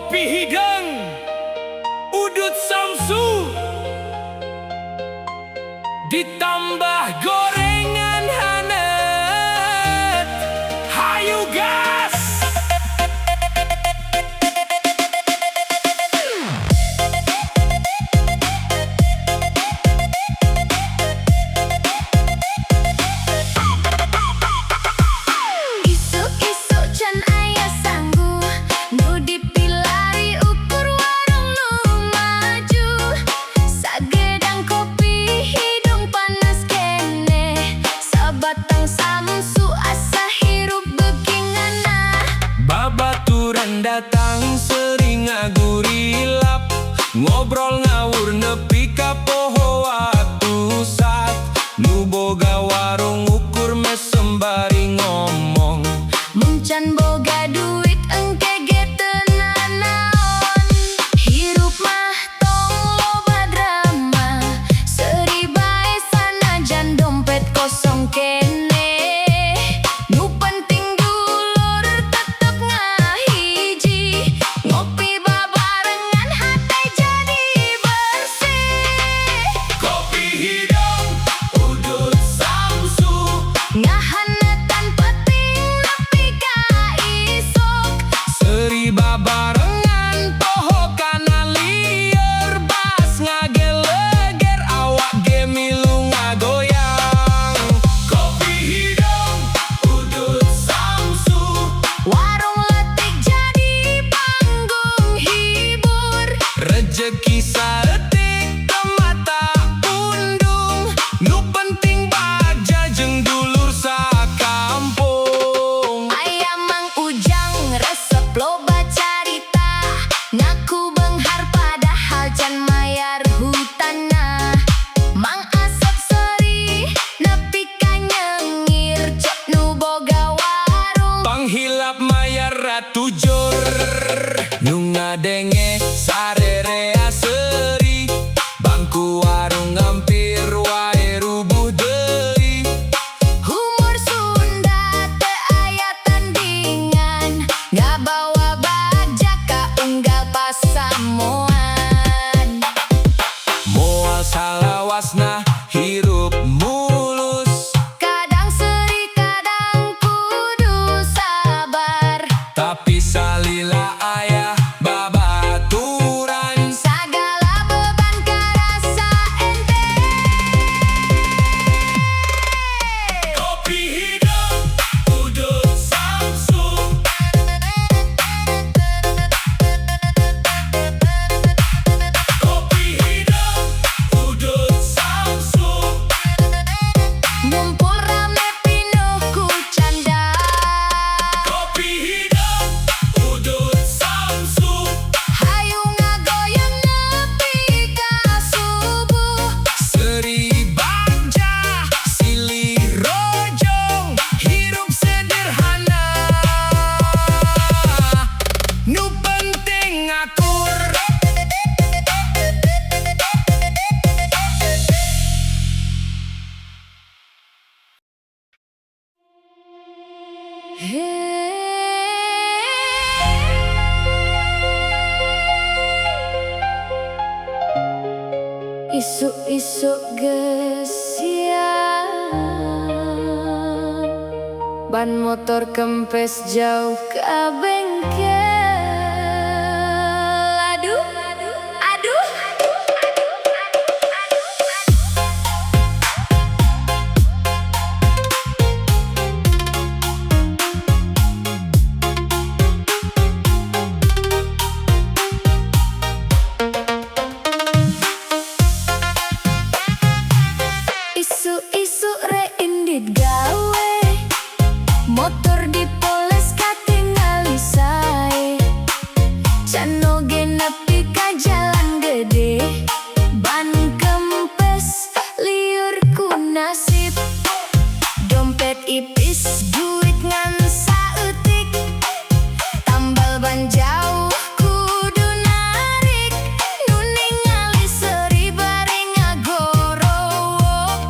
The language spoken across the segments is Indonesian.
Kopi hidang udut samsu ditambah gorengan hangat. Hayu gas. Isuk-isuk can aya sanggu nu dipilari ukur warung nu maju. Sagedang kopi hidung panas kene, sabatang samsu asa hirup bekinganna. Babaturan datang sering ngagurilap, ngobrol ngawur nepi ka poho atusat. Nu boga warung ukur mes sembari ngomong, Muncan boga duit engke ge teu nanaon. Hirup mah tong loba drama, seuri bae sanajan dompet kosong kene. Nu penting dulur tetep ngahiji, ngopi babarengan hate jadi bersih. kopi hidang udut samsu Ngahanetan peting nepi ka isuk. seri babarengan poho kana lieur bas ngageleger awak ge milu ngagoyang. Kopi hidang udut samsu Warung letik jadi panggung hibur. rejeki saeutik teu mata undung. Nu penting baja jeung dulur sakampung. Aya Mang Ujang resep loba carita, ngaku beunghar padahal can mayar hutana. Mang Asep seuri nepi ka nyengir, cek nu boga warung. Panghilap mayar ratu jor, nu ngadenge sarerea seuri. Bangku warung ngampir wae rubuh deui. Humor Sunda teu aya tandingan, ngabawa bajak ka unggal pasamuan. Moal salawasna hirup mulus, Kadang seuri kadang kudu sabar, tapi salila aya babaturan. sagala beban karasa enteng. Kopi hidang udut samsu kopi hidang udut samsu Ngumpul rame pinuh ku canda, kopi hidang udut samsu hayu ngagoyang nepi ka subuh. seri baja silih rojong hirup sederhana, nu penting akur. Isuk-isuk geus siang, ban motor kempes jauh ka bengkel. Aduh, aduh. Isu-isu reindit gawe, motor dipoles katingali sae. Can oge nepi ka jalan gede, ban kempes liur ku nasib. Dompet ipis duit ngan saeutik, tambal ban jauh kudu narik. Nu ningali seuri bari ngagorowok,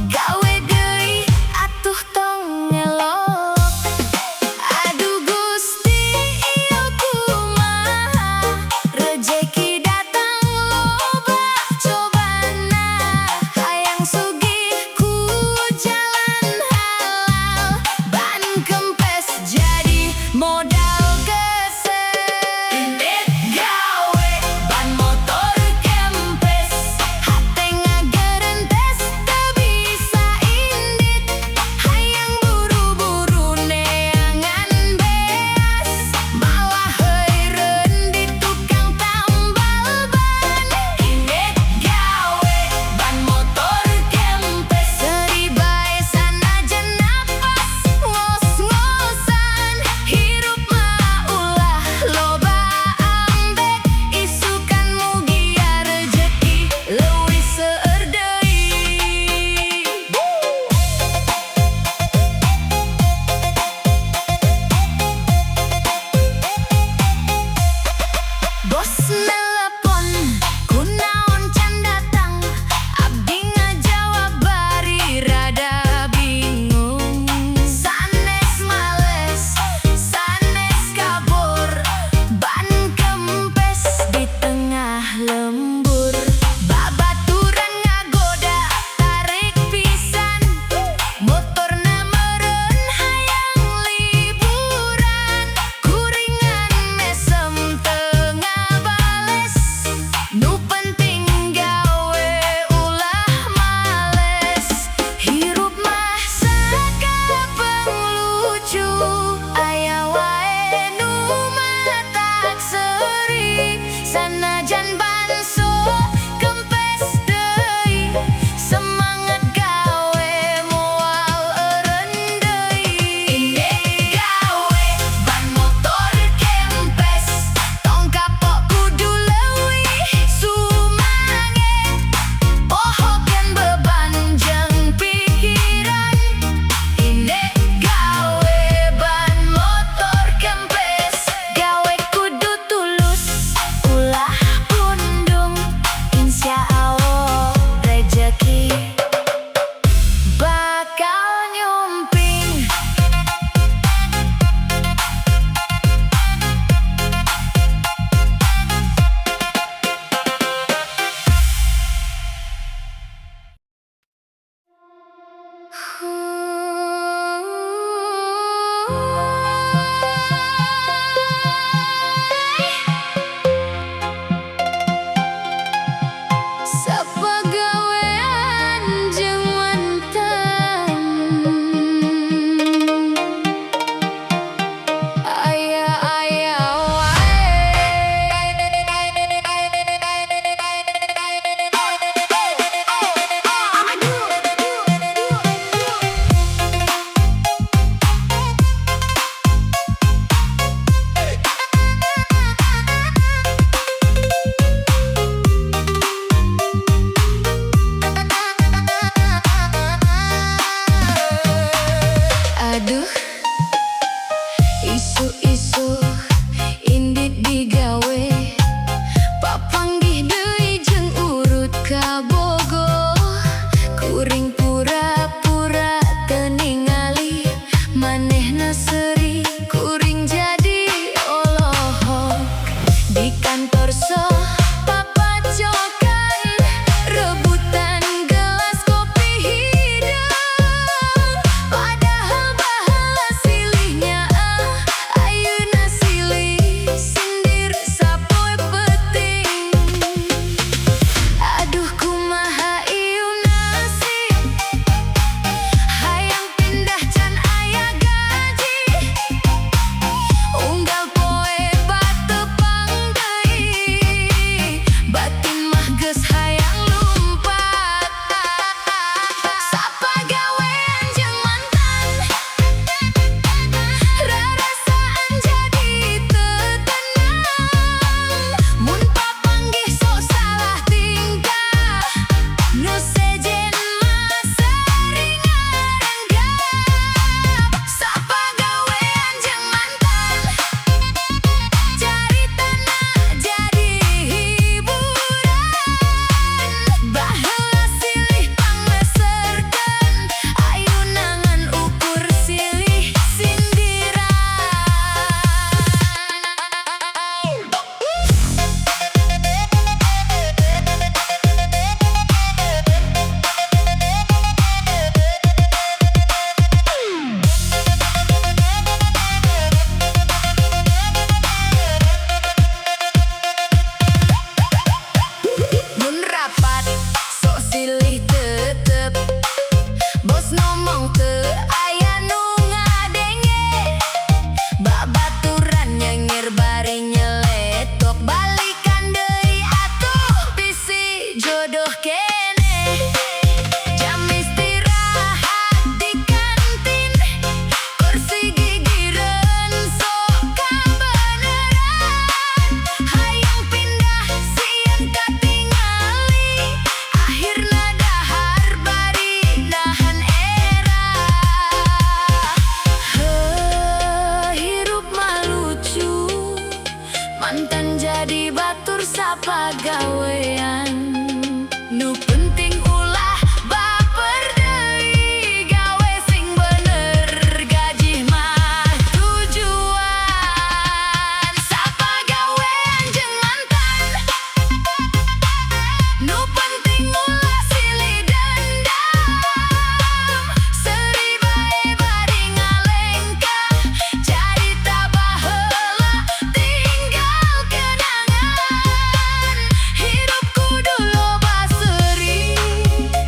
gawe deui atuh tong elok. Aduh Gusti ieu kumaha, kantor so papacokan rebutan gelas kopi hidung. Padahal baheula silihnya ayeuna silih sindir sapoe peuting. Aduh kumaha ieu nasib, hayang pindah can aya gaji. Unggal poe batepang deui, batin mah geus hayang lumpat. Sapagawean jeung mantan, rarasaan jadi teu tenang. Mun papanggih sok salah tingkah, nu sejen mah sering ngarenggap. Sapagawean jeung mantan, caritana jadi hiburan. Baheula silih pangleserkeun, ayeuna ngan ukur silih sindiran. Mun rapat sok silih tetep, bos ngomong teu aya nu ngadenge. Babaturan nyengir bari nyeletok, balikan deui atuh bisi jodoh keneh. Jam istirahat di kantin, kursi gigireun sok kabeneran. Hayang pindah sieun katingali, akhirna dahar bari nahan era. Hirup mah lucu, mantan jadi batur sapagawean. Nu penting ulah baper deui, gawe sing bener, gaji mah tujuan. Sapagawean jeung mantan, nu penting ulah silih dendam. Seuri bae bari ngalengkah, carita baheula tinggal kenangan. Hirup kudu loba seuri,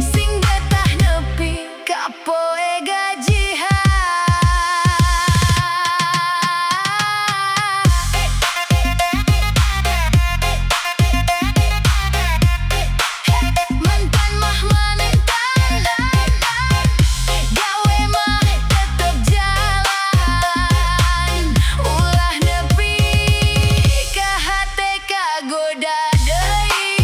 sing betah nepi ka poe gajihan. Mantan mah mantan, gawe mah tetep jalan. Ulah nepi ka hate kagoda deui.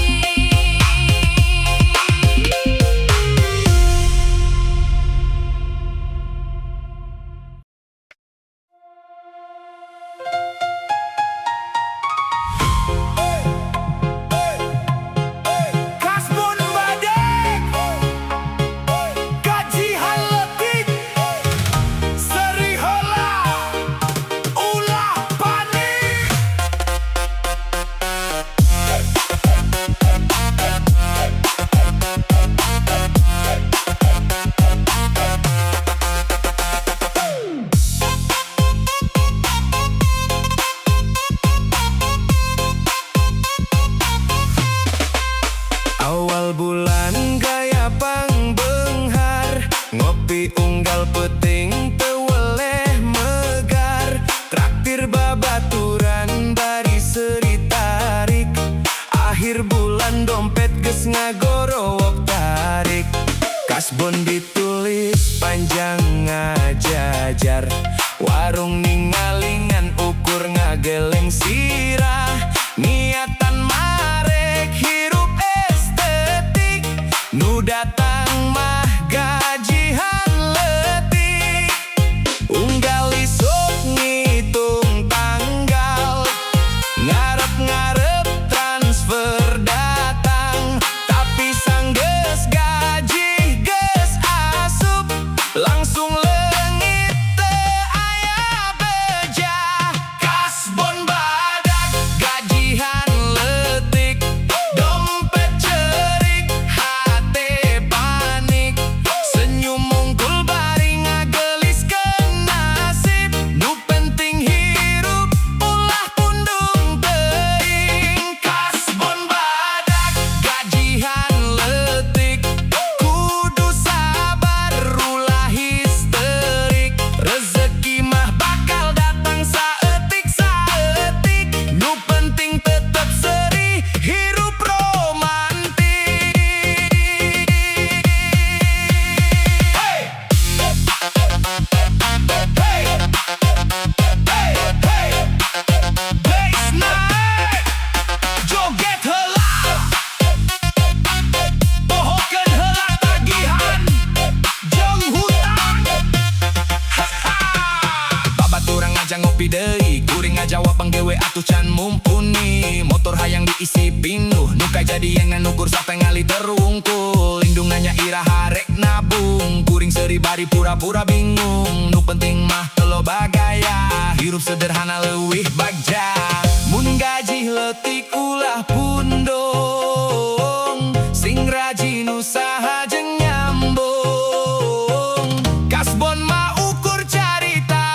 Kasbon badek, gaji haletik, seri heula, ulah panik. Awal bulan gaya pangbenghar, ngopi unggal peuting teu weleh megar. Traktir babaturan bari seuri tarik, akhir bulan dompet geus ngagorowok tarik. Kasbon ditulis panjang ngajajar, warung ningalingan ukur ngageleng sirah. Niatan marek hirup estetik, nu datang mah gaji haletik. Unggal isuk ngitung tanggal, ngarep-ngarep transfer datang. Tapi sanggeus gaji geus asup, langsung leungit teu aya isi pinuh nukai jadi yang ngukur sampai ngali terungkul lindungannya ira harek nabung kuring seribari pura-pura bingung nu penting mah telo bagaya hirup sederhana leuwih bagja mun gaji leutik ulah pundong sing rajin usaha jeung nyambung kasbon mah ukur carita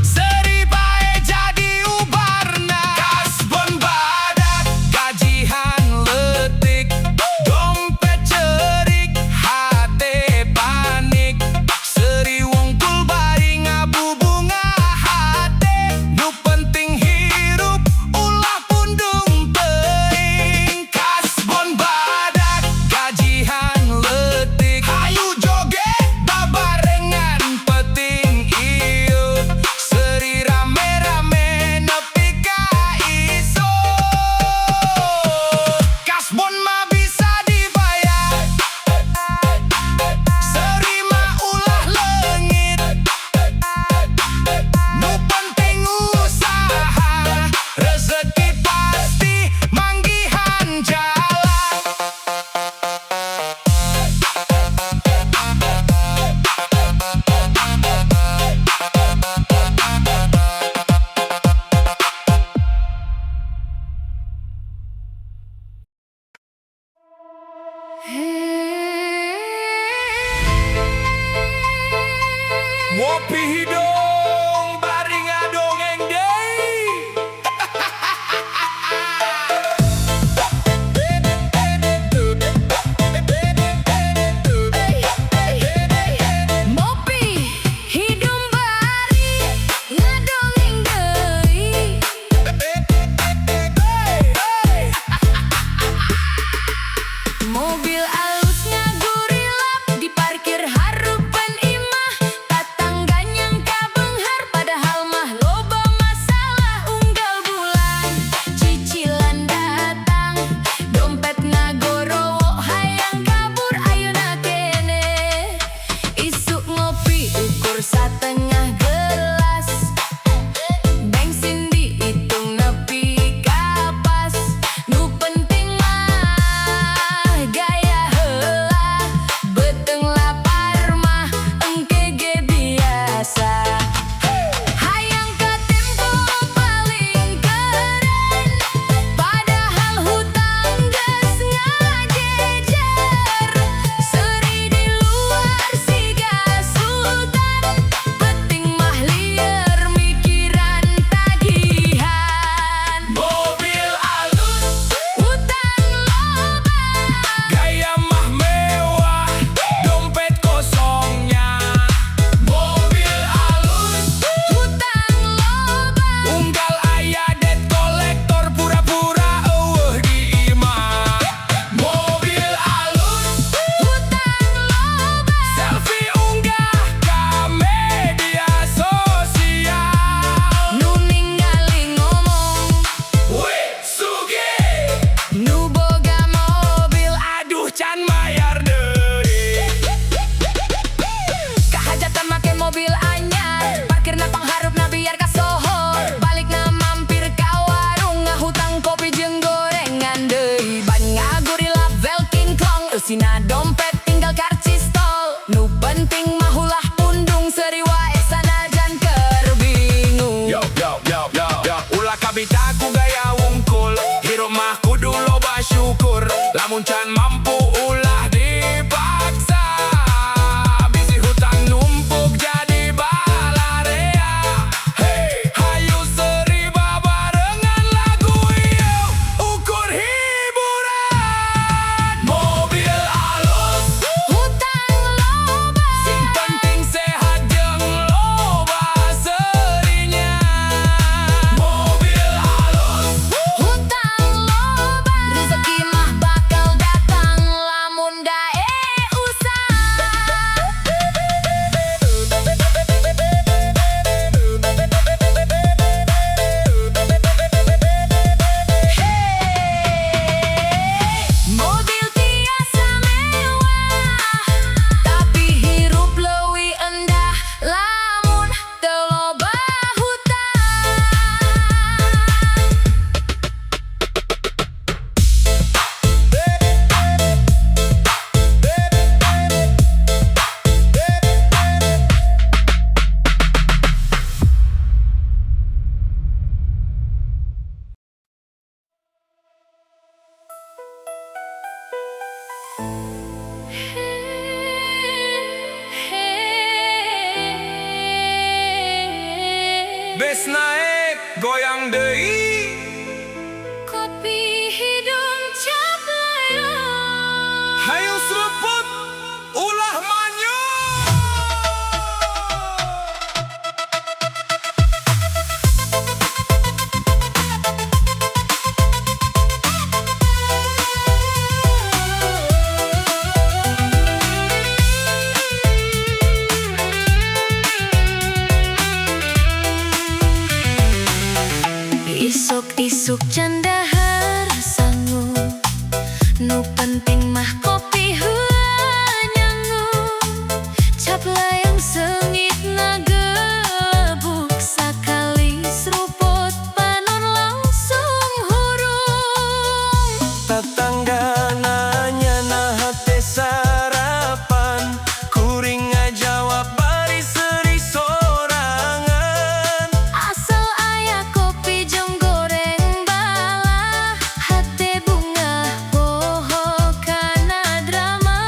seri bae jadi ubarna kasbon badak gajihan leutik dompet cerik hate panik seri wungkul bari ngabubunga hate nu penting hirup ulah pundung teuing kasbon badak gajihan leutik hayu joget babarengan peting ieu seri rame-rame nepi ka isuk kasbon mah bisa dibayar seri mah ulah leungit nu penting usaha rezeki pasti manggihan jalan. Ngopi hidung bari ngadongeng deui. Ngopi hidung bari ngadongeng deui. Mobil alus ngagurilap di parkir harupan imah tatangga nyangka beunghar padahal mah loba masalah unggal bulan cicilan datang dompet ngagorowo hayang kabur ayeuna kene isuk ngopi ukur satengah gelas bensin diitung nepi ka pas nu penting mah gaya heula beteung lapar mah engke ge biasa hayang ka tempo paling keren padahal hutang geus ngajejer seri di luar siga sultan penting mah lieur mikiran tagihan Mobil alus hutang loba gaya mah mewah dompet kosongnya mobil alus hutang loba unggal aya debt kolektor pura-pura eueuh di imah mobil alus hutang loba selfie unggah ka media sosial nu ningali ngomong wih sugih nu boga mobil aduh can mayar deui kahajatan make mobil anyar parkirna pangharupna biar kasohor balikna mampir ka warung ngahutang kopi jeung gorengan deui ban ngagurilap velkin klong eusina dompet tinggal karcis tol nu penting mah ulah pundung seri wae sanajan keur bingung Yo, ulah kabita ku gaya wungkul hirup mah kudu loba syukur lamun can mampu ulah dipaksa bisi hutang numpuk jadi balarea hey hayu seri babarengan lagu ieu ukur hiburan mobil alus hutang loba sing penting sehat jeung loba serinya mobil alus hutang loba rezeki mah bakal datang isuk candahar sangu, nu penting mah kopi heula nyangu. Cap layang sengit nagelebuk, sakali seruput panon langsung hurung. Tetangga nanya nah teh sarapan, kuring ngajawab bari seri sorangan. Asal aya kopi jeung goreng bala, hate bunga poho kana drama.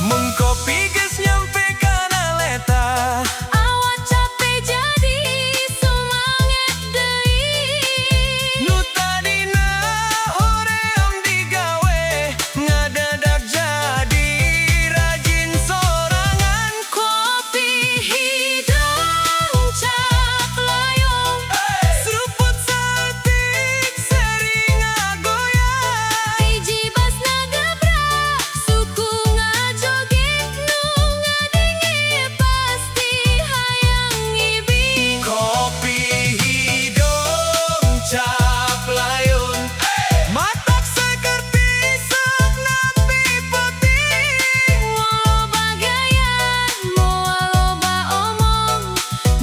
Mun kopi geus nyampe kana leta, Awak capek jadi sumanget deui. nu tadina hoream digawe, ngadadak jadi rajin sorangan. Kopi hidung cap layong, Seruput saeutik sering ngagoyang. hiji basna gebrak, suku ngajoget nu ngadenge pasti hayang ngibing. Kopi hidung cap layun, matak sekerti sok napi penting. Walau bagayan, moal loba omong,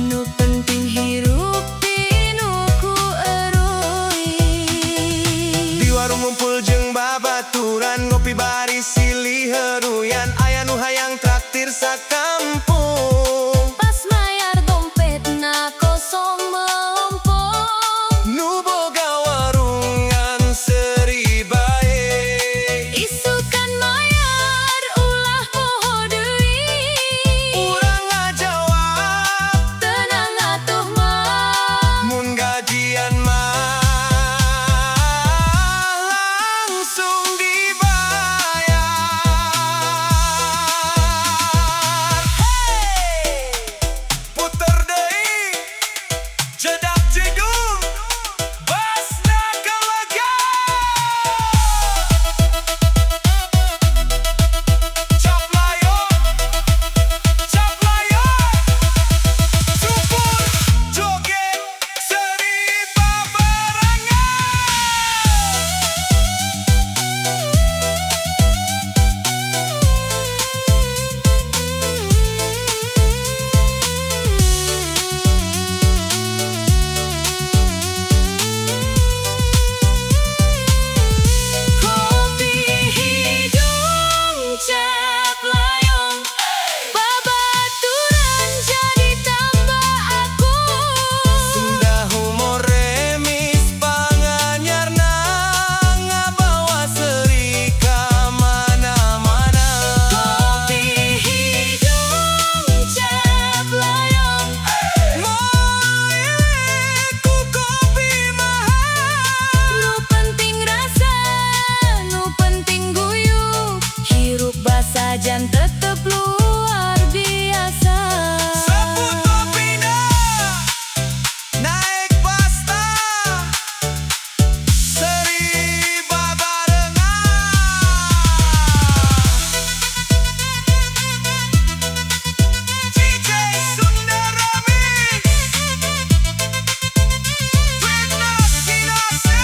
nu penting hirup tinuku euruy. Di warung ngumpul jeung babaturan, ngopi bari silih heruyan, aya nu hayang traktir sakampung. Pas mayar dompetna kosong melompong, Nu boga warungan seri bae, isukan mayar ulah poho deui. urang ngajawab Tenang atuh mah, mun gajian mah langsung dibayar. Hey, puter deui jedak jedung basna gelegar. Cap layong, supur joget seri babarengan. kopi hidung cap layong, babaturan jadi tambah agung. Sunda humor remis panganyarna, ngabawa seri ka mana-mana. Kopi hidung cap layong, Moe ku kopi mahal, nu penting rasa, nu penting guyup, hirup basajan tetep luar biasa. sabut kopina naik pasta, seri babarengan. DJ Sunda Remix, Fitness Kinase.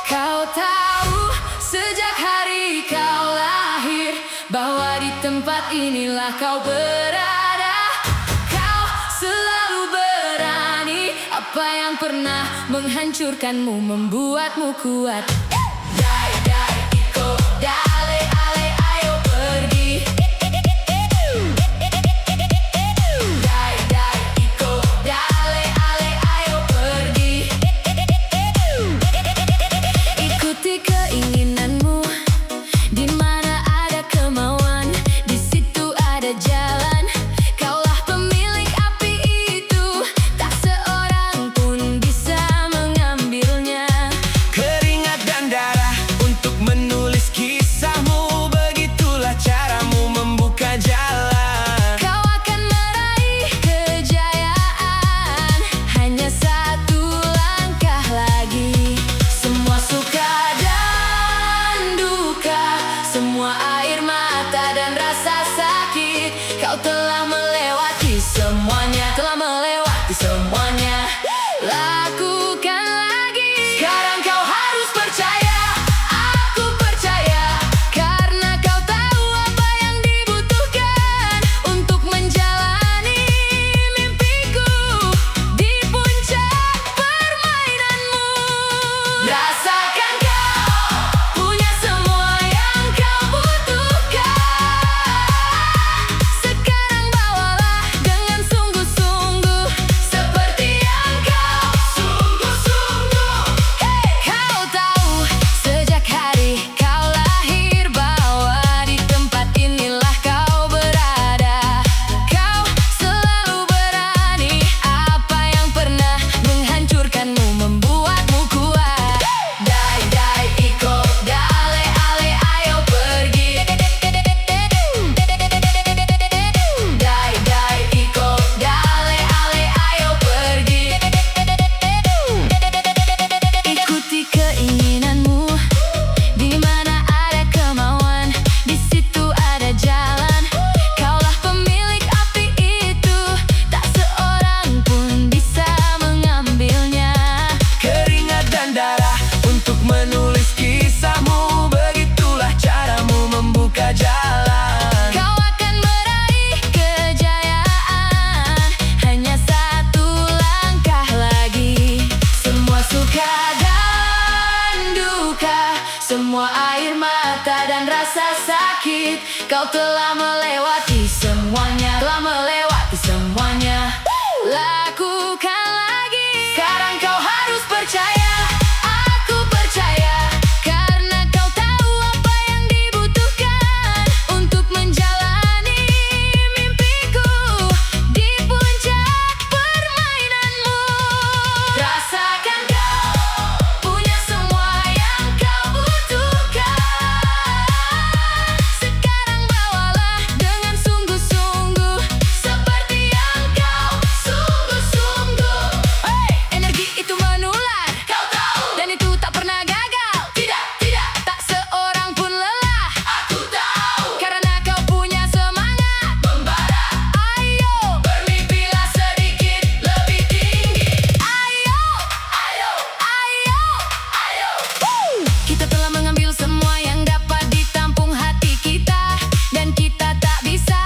Kau tahu sejak hari kau lahir, bahwa di tempat inilah kau berada. Kau selalu berani, apa yang pernah menghancurkanmu membuatmu kuat. Dai dai iko dale ale ayo pergi. Dai dai iko dale ale ayo pergi. Ikuti keinginanmu, di mana ada kemauan, di situ ada jalan. Kaulah pemilik api itu, tak seorang pun bisa mengambil. Rasakan kau punya semua yang kau butuhkan. Sekarang bawalah dengan sungguh-sungguh seperti yang kau sungguh-sungguh. Kau tahu sejak hari kau lahir bahwa di tempat inilah kau berada. Kau selalu berani, apa yang pernah menghancurkanmu membuatmu kuat. Dai dai iko dale ale ayo pergi. Dai dai iko dale ale ayo pergi. Ikuti keinginanmu, di mana ada kemauan, di situ ada jalan. Kaulah pemilik api itu, tak seorang pun bisa mengambilnya. Keringat dan darah untuk menulis kisahmu, begitulah caramu membuka jalan. Kau akan meraih kejayaan, hanya satu langkah lagi. Semua suka dan duka, semua air mata dan rasa sakit, kau telah melewati semuanya, telah melewati semuanya. Lakukan lagi. Sekarang kau harus percaya, aku percaya, karena kau tahu apa yang dibutuhkan untuk menjalani mimpiku di puncak permainanmu. Rasakan kau punya semua yang kau butuhkan. Sekarang bawalah dengan sungguh-sungguh seperti yang kau sungguh-sungguh. Energi itu menular, kau tahu, dan itu tak pernah gagal. Tidak, tidak, tak seorang pun lelah. Aku tahu, karena kau punya semangat membara. Ayo, bermimpilah sedikit lebih tinggi. Ayo, ayo, ayo, ayo. Kita telah mengambil semua yang dapat ditampung hati kita, dan kita tak bisa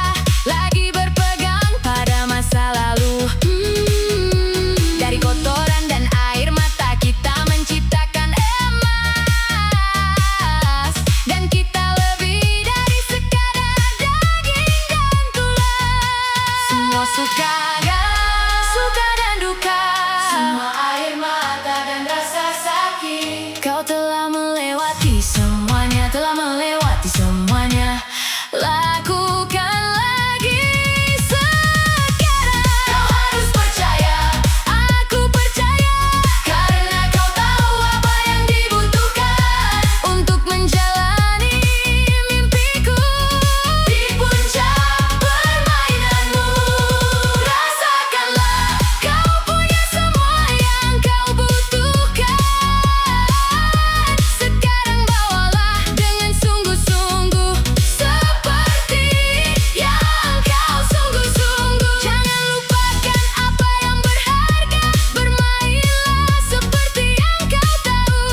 lagi berpegang pada masa lalu. Dari kotoran dan air mata kita menciptakan emas, dan kita lebih dari sekadar daging dan tulang. Semua suka dan duka, semua air mata dan rasa sakit, kau telah melewati semuanya, telah melewati semuanya. Lakukan lagi sekarang. Kau harus percaya, aku percaya, karena kau tahu apa yang dibutuhkan untuk menjalani mimpiku di puncak permainanmu. Rasakanlah, kau punya semua yang kau butuhkan. Sekarang bawalah dengan sungguh-sungguh seperti yang kau sungguh-sungguh. Jangan lupakan apa yang berharga, bermainlah seperti yang kau tahu,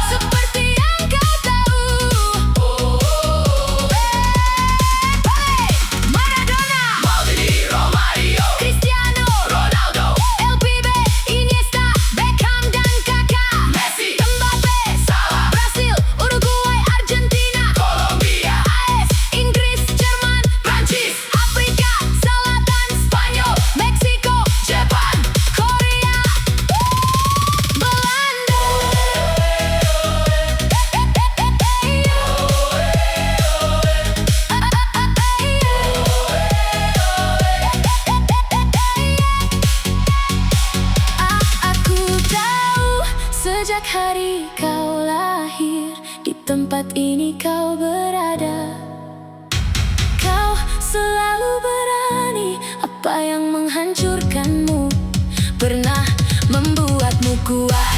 seperti yang kau tahu. Maradona, Maldini, Romario, Cristiano, Ronaldo, El Pibe, Iniesta, Beckham dan Kaká, Messi, Mbappe, Salah, Brasil, Uruguay, Argentina, Colombia, AS, Inggris, Jerman, Prancis, Afrika Selatan, Spanyol, Meksiko, Jepang, Korea, Belanda. Aku tahu sejak hari kau lahir di tempat ini kau berada. Kau selalu berani, apa yang menghancurkanmu pernah membuatmu kuat.